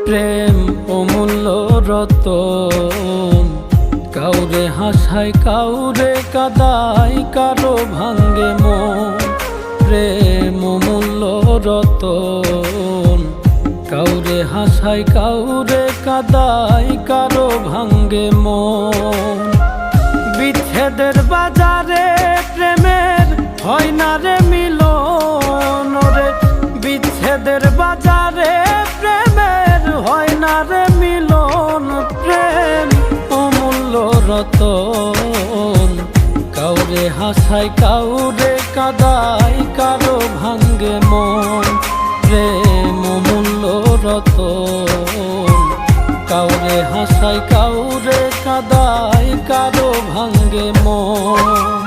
প্রেম অমূল্য রতন, কাউরে হাসায় কাউরে কাদায়, কারো ভাঙ্গে মন। প্রেম অমূল্য রতন, কাউরে হাসায় কাউরে কাদায়, কারো ভাঙ্গে মন। বিচ্ছেদের বাজারে প্রেমের হয় না রে মিলন রে, বিচ্ছেদের বাজারে প্রেমের হয় না রে মিলন। প্রেম অমূল্য রতন, কাউরে হাসায় কাউরে কাদায়, কারো ভাঙ্গে মন। প্রেম অমূল্য রতন, কাউরে হাসায় কাউরে কাদায়, কারো ভাঙ্গে মন।